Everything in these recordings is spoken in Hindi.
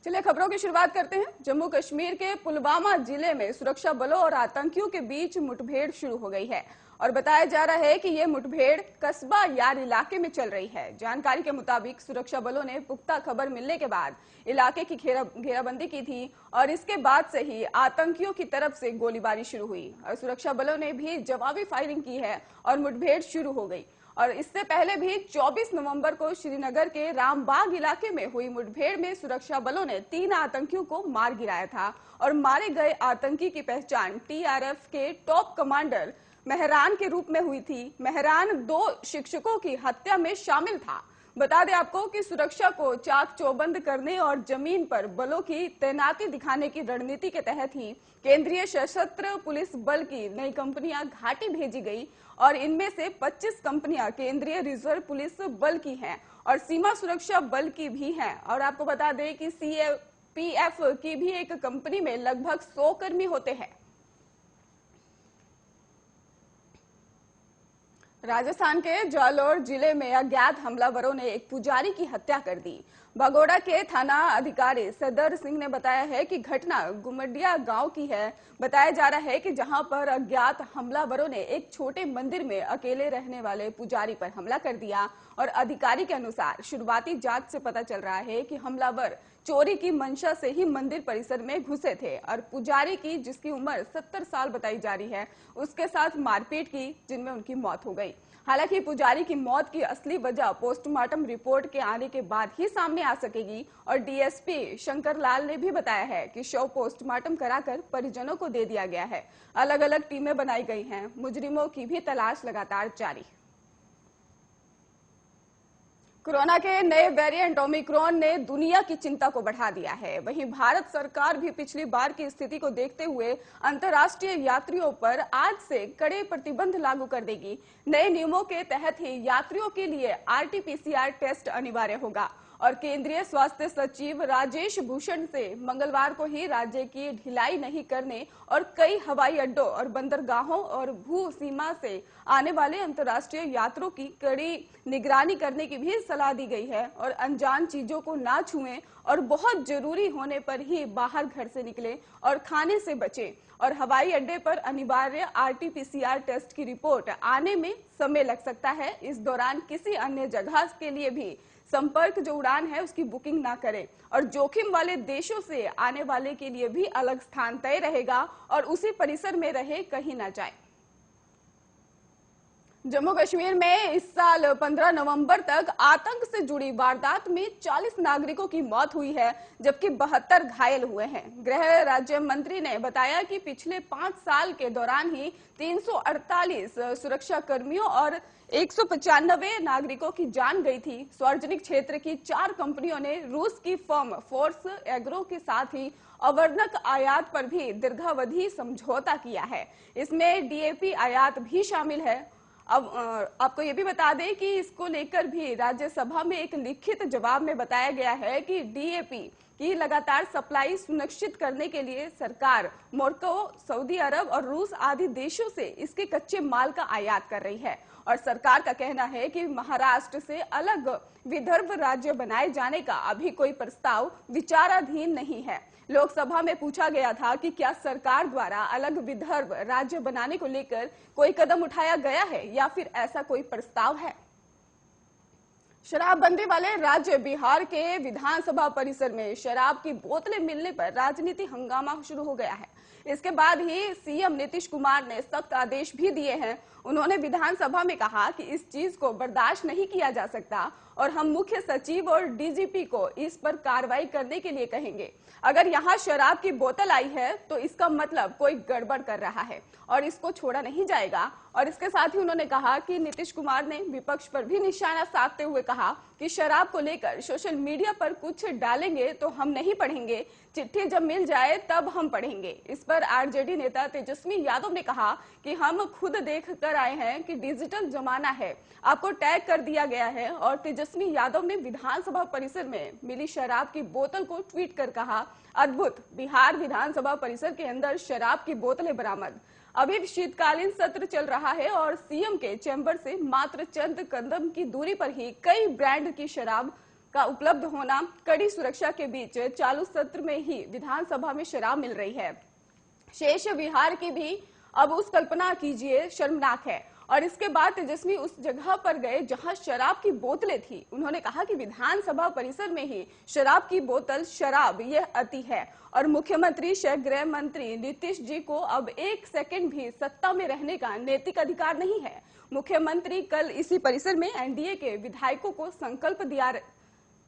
चलिए खबरों की शुरुआत करते हैं। जम्मू कश्मीर के पुलवामा जिले में सुरक्षा बलों और आतंकियों के बीच मुठभेड़ शुरू हो गई है और बताया जा रहा है कि यह मुठभेड़ कस्बा यार इलाके में चल रही है। जानकारी के मुताबिक सुरक्षा बलों ने पुख्ता खबर मिलने के बाद इलाके की घेराबंदी की थी और इसके बाद से ही आतंकियों की तरफ से गोलीबारी शुरू हुई और सुरक्षा बलों ने भी जवाबी फायरिंग की है और मुठभेड़ शुरू हो गई। और इससे पहले भी 24 नवंबर को श्रीनगर के रामबाग इलाके में हुई मुठभेड़ में सुरक्षा बलों ने 3 आतंकियों को मार गिराया था और मारे गए आतंकी की पहचान टीआरएफ के टॉप कमांडर मेहरान के रूप में हुई थी। मेहरान 2 शिक्षकों की हत्या में शामिल था। बता दें आपको कि सुरक्षा को चाक चौबंद करने और जमीन पर बलों की तैनाती दिखाने की रणनीति के तहत ही केंद्रीय सशस्त्र पुलिस बल की नई कंपनियां घाटी भेजी गई और इनमें से 25 कंपनियां केंद्रीय रिजर्व पुलिस बल की हैं और सीमा सुरक्षा बल की भी हैं। और आपको बता दें कि सीएपीएफ की भी एक कंपनी में लगभग 100 कर्मी होते हैं। राजस्थान के जालोर जिले में अज्ञात हमलावरों ने एक पुजारी की हत्या कर दी। भगोड़ा के थाना अधिकारी सदर सिंह ने बताया है कि घटना गुमडिया गांव की है। बताया जा रहा है कि जहां पर अज्ञात हमलावरों ने एक छोटे मंदिर में अकेले रहने वाले पुजारी पर हमला कर दिया और अधिकारी के अनुसार शुरुआती जांच से पता चल रहा है कि हमलावर चोरी की मंशा से ही मंदिर परिसर में घुसे थे और पुजारी की, जिसकी उम्र 70 साल बताई जा रही है, उसके साथ मारपीट की, जिनमें उनकी मौत हो गई। हालांकि पुजारी की मौत की असली वजह पोस्टमार्टम रिपोर्ट के आने के बाद ही सामने आ सकेगी और डीएसपी शंकर लाल ने भी बताया है कि शव पोस्टमार्टम कराकर परिजनों को दे दिया गया है। अलग अलग टीमें बनाई गई हैं। मुजरिमों की भी तलाश लगातार जारी। कोरोना के नए वेरिएंट ओमिक्रॉन ने दुनिया की चिंता को बढ़ा दिया है। वहीं भारत सरकार भी पिछली बार की स्थिति को देखते हुए अंतर्राष्ट्रीय यात्रियों पर आज से कड़े प्रतिबंध लागू कर देगी। नए नियमों के तहत ही यात्रियों के लिए आरटीपीसीआर टेस्ट अनिवार्य होगा और केंद्रीय स्वास्थ्य सचिव राजेश भूषण से मंगलवार को ही राज्य की ढिलाई नहीं करने और कई हवाई अड्डों और बंदरगाहों और भू सीमा से आने वाले अंतर्राष्ट्रीय यात्रियों की कड़ी निगरानी करने की भी सलाह दी गई है और अनजान चीजों को ना छुएं और बहुत जरूरी होने पर ही बाहर घर से निकलें और खाने से बचें और हवाई अड्डे पर अनिवार्य आरटीपीसीआर टेस्ट की रिपोर्ट आने में समय लग सकता है। इस दौरान किसी अन्य जगह के लिए भी संपर्क जो उड़ान है उसकी बुकिंग ना करें और जोखिम वाले देशों से आने वाले के लिए भी अलग स्थान तय रहेगा और उसी परिसर में रहे, कहीं ना जाए। जम्मू कश्मीर में इस साल 15 नवंबर तक आतंक से जुड़ी वारदात में 40 नागरिकों की मौत हुई है जबकि 72 घायल हुए हैं। गृह राज्य मंत्री ने बताया कि पिछले 5 साल के दौरान ही 348 सुरक्षा कर्मियों और 195 नागरिकों की जान गई थी। सार्वजनिक क्षेत्र की 4 कंपनियों ने रूस की फर्म फोर्स एग्रो के साथ ही अवर्णक आयात पर भी दीर्घावधि समझौता किया है। इसमें डीएपी आयात भी शामिल है। अब आपको ये भी बता दें कि इसको लेकर भी राज्यसभा में एक लिखित जवाब में बताया गया है कि डीएपी की लगातार सप्लाई सुनिश्चित करने के लिए सरकार मोरक्को, सऊदी अरब और रूस आदि देशों से इसके कच्चे माल का आयात कर रही है और सरकार का कहना है कि महाराष्ट्र से अलग विदर्भ राज्य बनाए जाने का अभी कोई प्रस्ताव विचाराधीन नहीं है। लोकसभा में पूछा गया था कि क्या सरकार द्वारा अलग विदर्भ राज्य बनाने को लेकर कोई कदम उठाया गया है या फिर ऐसा कोई प्रस्ताव है। शराबबंदी वाले राज्य बिहार के विधानसभा परिसर में शराब की बोतलें मिलने पर राजनीति हंगामा शुरू हो गया है। इसके बाद ही सीएम नीतीश कुमार ने सख्त आदेश भी दिए हैं। उन्होंने विधानसभा में कहा कि इस चीज को बर्दाश्त नहीं किया जा सकता और हम मुख्य सचिव और डीजीपी को इस पर कार्रवाई करने के लिए कहेंगे। अगर यहाँ शराब की बोतल आई है तो इसका मतलब कोई गड़बड़ कर रहा है और इसको छोड़ा नहीं जाएगा। और इसके साथ ही उन्होंने कहा कि नीतीश कुमार ने विपक्ष पर भी निशाना साधते हुए कहा कि शराब को लेकर सोशल मीडिया पर कुछ डालेंगे तो हम नहीं पढ़ेंगे, चिट्ठी जब मिल जाए तब हम पढ़ेंगे। इस पर आरजेडी नेता तेजस्वी यादव ने कहा कि हम खुद देख कर आए हैं कि डिजिटल जमाना है, आपको टैग कर दिया गया है। और तेजस्वी यादव ने विधानसभा परिसर में मिली शराब की बोतल को ट्वीट कर कहा, अद्भुत, बिहार विधानसभा परिसर के अंदर शराब की बोतलें बरामद। अभी शीतकालीन सत्र चल रहा है और सीएम के चैम्बर से मात्र चंद कदम की दूरी पर ही कई ब्रांड की शराब का उपलब्ध होना, कड़ी सुरक्षा के बीच चालू सत्र में ही विधानसभा में शराब मिल रही है। शेष विहार की भी अब उस कल्पना कीजिए शर्मनाक है। और इसके बाद तेजस्वी उस जगह पर गए जहां शराब की बोतलें थी। उन्होंने कहा कि विधानसभा परिसर में ही शराब की बोतल, शराब यह अति है और मुख्यमंत्री सह गृह मंत्री नीतीश जी को अब एक सेकंड भी सत्ता में रहने का नैतिक अधिकार नहीं है। मुख्यमंत्री कल इसी परिसर में एनडीए के विधायकों को संकल्प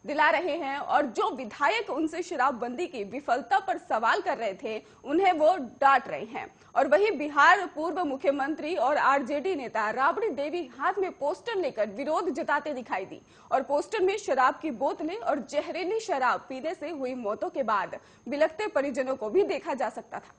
दिला रहे हैं और जो विधायक उनसे शराबबंदी की विफलता पर सवाल कर रहे थे उन्हें वो डांट रहे हैं। और वही बिहार पूर्व मुख्यमंत्री और आरजेडी नेता राबड़ी देवी हाथ में पोस्टर लेकर विरोध जताते दिखाई दी और पोस्टर में शराब की बोतलें और जहरीली शराब पीने से हुई मौतों के बाद बिलखते परिजनों को भी देखा जा सकता था।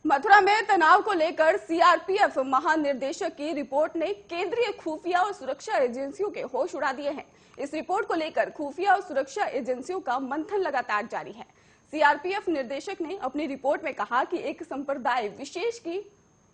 मथुरा में तनाव को लेकर सीआरपीएफ महानिर्देशक की रिपोर्ट ने केंद्रीय खुफिया और सुरक्षा एजेंसियों के होश उड़ा दिए हैं। इस रिपोर्ट को लेकर खुफिया और सुरक्षा एजेंसियों का मंथन लगातार जारी है। सीआरपीएफ निर्देशक ने अपनी रिपोर्ट में कहा कि एक संप्रदाय विशेष की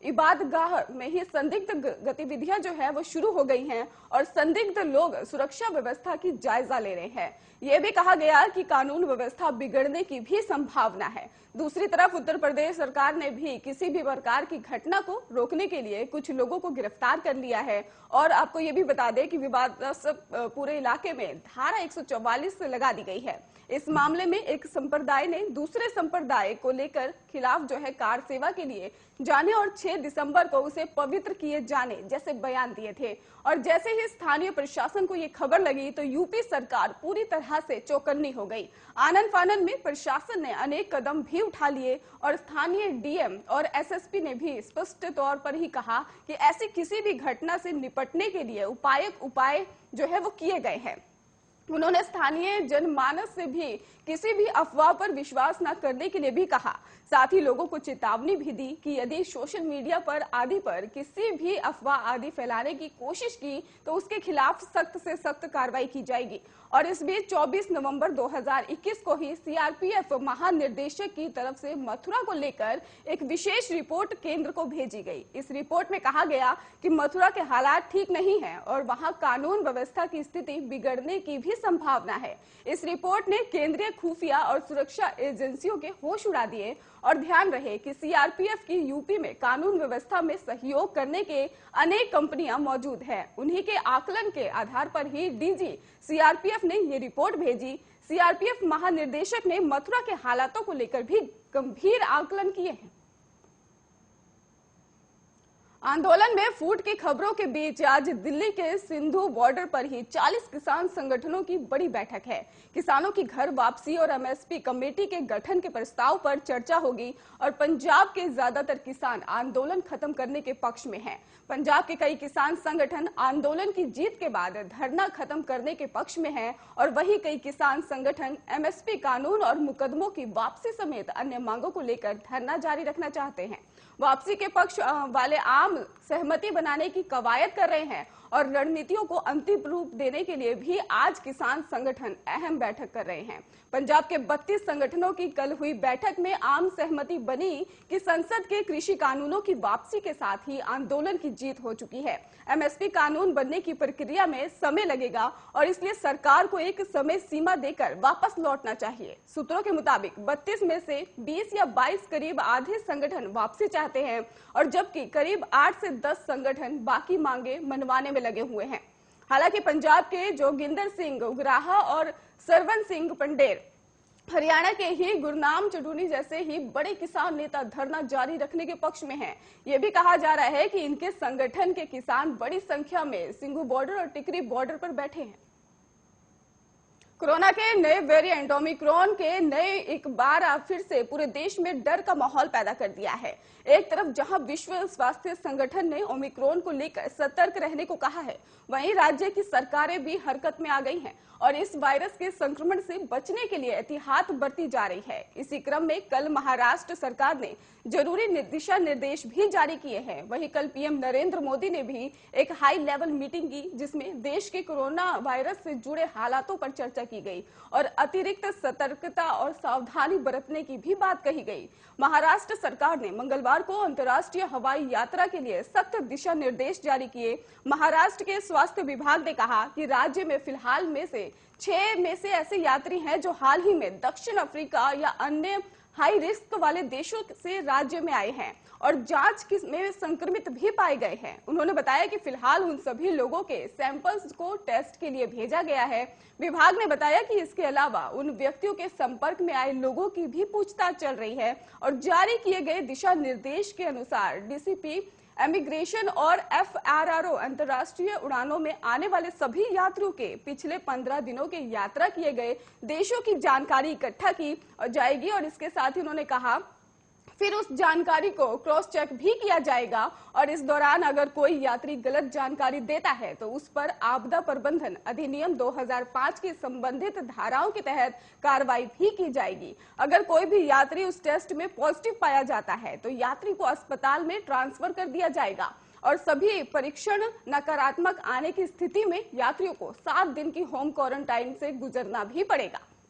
इबादतगाह में ही संदिग्ध गतिविधियां जो है वो शुरू हो गई हैं और संदिग्ध लोग सुरक्षा व्यवस्था की जायजा ले रहे हैं। यह भी कहा गया कि कानून व्यवस्था बिगड़ने की भी संभावना है। दूसरी तरफ उत्तर प्रदेश सरकार ने भी किसी भी प्रकार की घटना को रोकने के लिए कुछ लोगों को गिरफ्तार कर लिया है। और आपको ये भी बता दें कि विवादास्पद पूरे इलाके में धारा 144 लगा दी गई है। इस मामले में एक संप्रदाय ने दूसरे संप्रदाय को लेकर खिलाफ जो है कार सेवा के लिए जाने और 6 दिसंबर को उसे पवित्र किए जाने जैसे बयान दिए थे। और जैसे ही स्थानीय प्रशासन को ये खबर लगी तो यूपी सरकार पूरी तरह से चौकन्नी हो गई। आनन फानन में प्रशासन ने अनेक कदम भी उठा लिए और स्थानीय डीएम और एसएसपी ने भी स्पष्ट तौर पर ही कहा कि ऐसी किसी भी घटना से निपटने के लिए उपाय जो है वो किए गए हैं। उन्होंने स्थानीय जनमानस से भी किसी भी अफवाह पर विश्वास न करने के लिए भी कहा। साथ ही लोगों को चेतावनी भी दी कि यदि सोशल मीडिया पर आदि पर किसी भी अफवाह आदि फैलाने की कोशिश की तो उसके खिलाफ सख्त से सख्त कार्रवाई की जाएगी। और इस बीच 24 नवंबर 2021 को ही सीआरपीएफ महानिर्देशक की तरफ से मथुरा को लेकर एक विशेष रिपोर्ट केंद्र को भेजी गई। इस रिपोर्ट में कहा गया कि मथुरा के हालात ठीक नहीं है और वहां कानून व्यवस्था की स्थिति बिगड़ने की भी संभावना है। इस रिपोर्ट ने केंद्रीय खुफिया और सुरक्षा एजेंसियों के होश उड़ा दिए। और ध्यान रहे कि सीआरपीएफ की यूपी में कानून व्यवस्था में सहयोग करने के अनेक कंपनियां मौजूद हैं। उन्हीं के आकलन के आधार पर ही डीजी सीआरपीएफ ने ये रिपोर्ट भेजी। सीआरपीएफ महानिर्देशक ने मथुरा के हालातों को लेकर भी गंभीर आकलन किए हैं। आंदोलन में फूट की खबरों के बीच आज दिल्ली के सिंधु बॉर्डर पर ही 40 किसान संगठनों की बड़ी बैठक है। किसानों की घर वापसी और एमएसपी कमेटी के गठन के प्रस्ताव पर चर्चा होगी और पंजाब के ज्यादातर किसान आंदोलन खत्म करने के पक्ष में हैं। पंजाब के कई किसान संगठन आंदोलन की जीत के बाद धरना खत्म करने के पक्ष में हैं और वही कई किसान संगठन एमएसपी कानून और मुकदमों की वापसी समेत अन्य मांगों को लेकर धरना जारी रखना चाहते हैं। वापसी के पक्ष वाले आम सहमति बनाने की कवायद कर रहे हैं और रणनीतियों को अंतिम रूप देने के लिए भी आज किसान संगठन अहम बैठक कर रहे हैं। पंजाब के 32 संगठनों की कल हुई बैठक में आम सहमति बनी कि संसद के कृषि कानूनों की वापसी के साथ ही आंदोलन की जीत हो चुकी है। एमएसपी कानून बनने की प्रक्रिया में समय लगेगा और इसलिए सरकार को एक समय सीमा देकर वापस लौटना चाहिए। सूत्रों के मुताबिक 32 में से 20 या 22 करीब आधे संगठन वापसी चाहते हैं और जबकि करीब 8 से 10 संगठन बाकी मांगे मनवाने में लगे हुए हैं। हालांकि पंजाब के जोगिंदर सिंह उगराहा और सरवन सिंह पंडेर, हरियाणा के ही गुरनाम चटूनी जैसे ही बड़े किसान नेता धरना जारी रखने के पक्ष में हैं। यह भी कहा जा रहा है कि इनके संगठन के किसान बड़ी संख्या में सिंघू बॉर्डर और टिकरी बॉर्डर पर बैठे हैं। कोरोना के नए वेरिएंट ओमिक्रॉन के नए एक बार फिर से पूरे देश में डर का माहौल पैदा कर दिया है। एक तरफ जहां विश्व स्वास्थ्य संगठन ने ओमिक्रॉन को लेकर सतर्क रहने को कहा है, वहीं राज्य की सरकारें भी हरकत में आ गई हैं और इस वायरस के संक्रमण से बचने के लिए एहतियात बरती जा रही है। इसी क्रम में कल महाराष्ट्र सरकार ने जरूरी दिशा निर्देश भी जारी किए हैं। वहीं कल पीएम नरेंद्र मोदी ने भी एक हाई लेवल मीटिंग की जिसमें देश के कोरोना वायरस से जुड़े हालातों पर चर्चा की गई और अतिरिक्त सतर्कता और सावधानी बरतने की भी बात कही गई। महाराष्ट्र सरकार ने मंगलवार को अंतर्राष्ट्रीय हवाई यात्रा के लिए सख्त दिशा निर्देश जारी किए। महाराष्ट्र के स्वास्थ्य विभाग ने कहा कि राज्य में फिलहाल में से 6 में से ऐसे यात्री हैं जो हाल ही में दक्षिण अफ्रीका या अन्य हाई रिस्क वाले देशों से राज्य में आए हैं और जांच में संक्रमित भी पाए गए हैं। उन्होंने बताया कि फिलहाल उन सभी लोगों के सैंपल्स को टेस्ट के लिए भेजा गया है। विभाग ने बताया कि इसके अलावा उन व्यक्तियों के संपर्क में आए लोगों की भी पूछताछ चल रही है और जारी किए गए दिशा निर्देश के अनुसार डीसीपी इमिग्रेशन और एफआरआरओ अंतर्राष्ट्रीय उड़ानों में आने वाले सभी यात्रियों के पिछले 15 दिनों के यात्रा किए गए देशों की जानकारी इकट्ठा की जाएगी और इसके साथ ही उन्होंने कहा फिर उस जानकारी को क्रॉस चेक भी किया जाएगा और इस दौरान अगर कोई यात्री गलत जानकारी देता है तो उस पर आपदा प्रबंधन अधिनियम 2005 की संबंधित धाराओं के तहत कार्रवाई भी की जाएगी। अगर कोई भी यात्री उस टेस्ट में पॉजिटिव पाया जाता है तो यात्री को अस्पताल में ट्रांसफर कर दिया जाएगा और सभी परीक्षण नकारात्मक आने की स्थिति में यात्रियों को 7 दिन की होम क्वारंटाइन से गुजरना भी पड़ेगा।